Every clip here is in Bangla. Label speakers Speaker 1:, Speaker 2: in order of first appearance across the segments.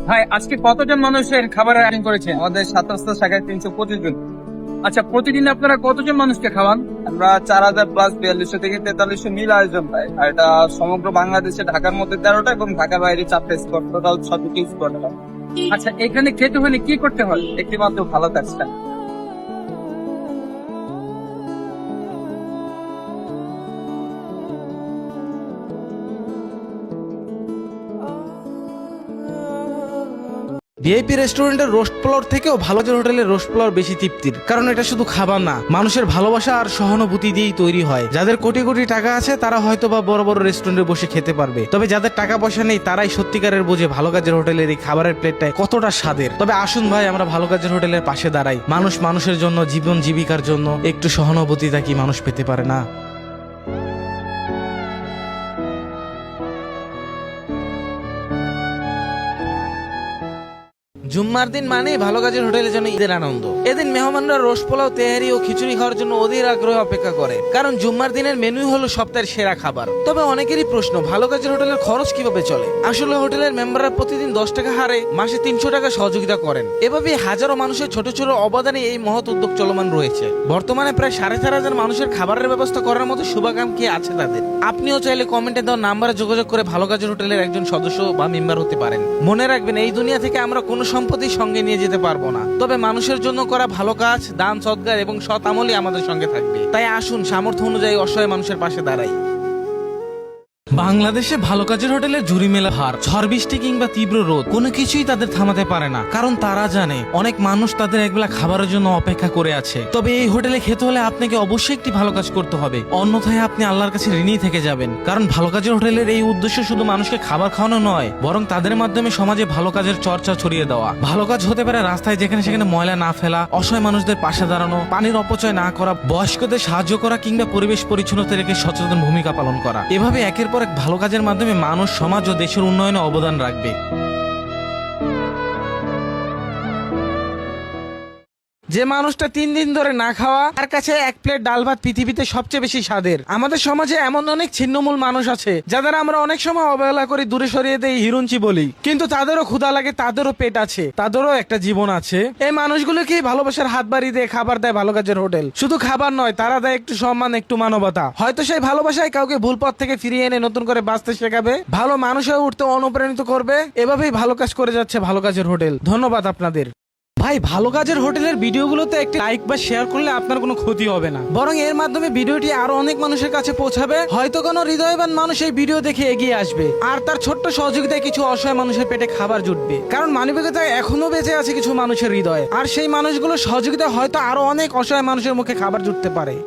Speaker 1: ভাই আজকে কতজন মানুষের খাবারের আয়োজন করেছেন?
Speaker 2: আমাদের 27 শাখায় 325 জন।
Speaker 1: আচ্ছা, প্রতিদিন আপনারা কতজন মানুষকে খাওয়ান?
Speaker 2: আমরা 4000 প্লাস 4200 থেকে 4300 মিল আয়োজন পাই। আর এটা সমগ্র বাংলাদেশে ঢাকার মধ্যে 13টা এবং ঢাকার বাইরে 4টা স্পট, টোটাল 6টি স্পট।
Speaker 1: আচ্ছা, এখানে খেতে হলে কি করতে হয়?
Speaker 2: একটি মাত্র ভালো কাজটা।
Speaker 3: ভিআইপি রেস্টুরেন্টের রোস্ট পোলাওর থেকেও ভালোকাজের হোটেলের রোস্ট পোলাও বেশি তৃপ্তির, কারণ এটা শুধু খাবার না, মানুষের ভালোবাসা আর সহানুভূতি দিয়েই তৈরি হয়। যাদের কোটি কোটি টাকা আছে তারা হয়তো বা বড় বড় রেস্টুরেন্টে বসে খেতে পারবে, তবে যাদের টাকা পয়সা নেই তারাই সত্যিকারের বোঝে ভালো কাজের হোটেলের এই খাবারের প্লেটটায় কতটা স্বাদের। তবে আসুন ভাই, আমরা ভালো কাজের হোটেলের পাশে দাঁড়াই। মানুষ মানুষের জন্য, জীবন জীবিকার জন্য একটু সহানুভূতিটা কি মানুষ পেতে পারে না? জুম্মার দিন মানেই ভালো কাজের হোটেলের জন্য ঈদের আনন্দ। এদিন মেহমানরা রোস্ট পোলাও, তেহারি ও খিচুড়ি খাওয়ার জন্য অধীর আগ্রহে অপেক্ষা করে, কারণ জুম্মার দিনের মেনুই হলো সপ্তাহের সেরা খাবার। তবে অনেকেরই প্রশ্ন, ভালো কাজের হোটেলের খরচ কিভাবে চলে? আসলে হোটেলের মেম্বাররা প্রতিদিন 10 টাকা হারে মাসে 300 টাকা সহযোগিতা করেন। এভাবে হাজারো মানুষের ছোট ছোট অবদানে এই মহৎ উদ্যোগ চলমান রয়েছে। বর্তমানে প্রায় 4500 মানুষের খাবারের ব্যবস্থা করার মতো শুভাকাঙ্ক্ষী আছে তাদের। আপনিও চাইলে কমেন্টে দেওয়া নাম্বারে যোগাযোগ করে ভালো কাজের হোটেলের একজন সদস্য বা মেম্বার হতে পারেন। মনে রাখবেন, এই দুনিয়া থেকে আমরা কোনো সম্পত্তি সঙ্গে নিয়ে যেতে পারবো না, তবে মানুষের জন্য করা ভালো কাজ, দান সৎকার এবং সৎ আমলই আমাদের সঙ্গে থাকবে। তাই আসুন সামর্থ্য অনুযায়ী অসহায় মানুষের পাশে দাঁড়াই। বাংলাদেশে ভালো কাজের হোটেলে ঝুড়ি মেলা ভার, ঝড় বৃষ্টি কিংবা তীব্র রোদ কোনো কিছুই তাদের থামাতে পারে না, কারণ তারা জানে অনেক মানুষ তাদের একবেলা খাবারের জন্য অপেক্ষা করে আছে। তবে এই হোটেলে খেতে হলে আপনাকে অবশ্যই একটি ভালো কাজ করতে হবে, অন্যথায় আপনি আল্লাহর কাছে ঋণী থেকে যাবেন। কারণ ভালো কাজের হোটেলের এই উদ্দেশ্য শুধু মানুষকে খাবার খাওয়ানো নয়, বরং তাদের মাধ্যমে সমাজে ভালো কাজের চর্চা ছড়িয়ে দেওয়া। ভালো কাজ হতে পারে রাস্তায় যেখানে সেখানে ময়লা না ফেলা, অসহায় মানুষদের পাশে দাঁড়ানো, পানির অপচয় না করা, বয়স্কদের সাহায্য করা কিংবা পরিবেশ পরিচ্ছন্নতা রেখে সচেতন ভূমিকা পালন করা। এভাবে একের পর এক ভালো কাজের মাধ্যমে মানুষ, সমাজ ও দেশের উন্নয়নে অবদান রাখবে। যে মানুষটা 3 দিন ধরে না খাওয়া, তার কাছে এক প্লেট ডাল ভাত পৃথিবীতে সবচেয়ে বেশি স্বাদের। আমাদের সমাজে এমন অনেক ছিন্নমূল মানুষ আছে যাদের আমরা অনেক সময় অবহেলা করে দূরে সরিয়ে দেই, হিরুঞ্চি বলি, কিন্তু তাদেরও ক্ষুধা লাগে, তাদেরও পেট আছে, তাদেরও একটা জীবন আছে। এই মানুষগুলোকে ভালোবাসার হাত বাড়িয়ে দিয়ে খাবার দেয় ভালো কাজের হোটেল। শুধু খাবার নয়, তারা দেয় একটু সম্মান, একটু মানবতা। হয়তো সেই ভালোবাসায় কাউকে ভুল পথ থেকে ফিরিয়ে এনে নতুন করে বাঁচতে শেখাবে, ভালো মানুষ হয়ে উঠতে অনুপ্রাণিত করবে। এভাবেই ভালো কাজ করে যাচ্ছে ভালো কাজের হোটেল। ধন্যবাদ আপনাদের। ভাই, ভালো কাজের হোটেলের ভিডিওগুলোতে একটি লাইক বা শেয়ার করলে আপনার কোনো ক্ষতি হবে না, বরং এর মাধ্যমে ভিডিওটি আরো অনেক মানুষের কাছে পৌঁছাবে। হয়তো কোনো হৃদয়বান মানুষ এই ভিডিও দেখে এগিয়ে আসবে, আর তার ছোট্ট সহযোগিতায় কিছু অসহায় মানুষের পেটে খাবার জুটবে। কারণ মানবিকতায় এখনো বেঁচে আছে কিছু মানুষের হৃদয়, আর সেই মানুষগুলোর সহযোগিতায় হয়তো আরো অনেক অসহায় মানুষের মুখে খাবার জুটতে পারে।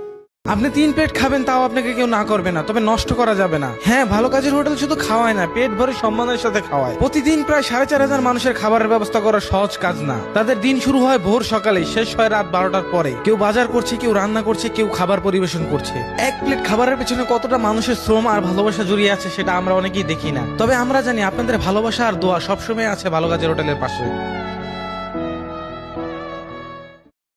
Speaker 3: আপনি 3 প্লেট খাবেন, তাও আপনাকে কেউ না করবে না, তবে নষ্ট করা যাবে না। হ্যাঁ, ভালো কাজের হোটেল শুধু খাওয়ায় না, পেট ভরে সম্মানের সাথে খাওয়ায়। প্রতিদিন প্রায় 4500 মানুষের খাবারের ব্যবস্থা করা সহজ কাজ না। তাদের দিন শুরু হয় ভোর সকালে, শেষ হয় রাত 12টার পরে। কেউ বাজার করছে, কেউ রান্না করছে, কেউ খাবার পরিবেশন করছে। এক প্লেট খাবারের পেছনে কতটা মানুষের শ্রম আর ভালোবাসা জড়িয়ে আছে সেটা আমরা অনেকেই দেখি না, তবে আমরা জানি আপনাদের ভালোবাসা আর দোয়া সবসময় আছে ভালো কাজের হোটেলের পাশে।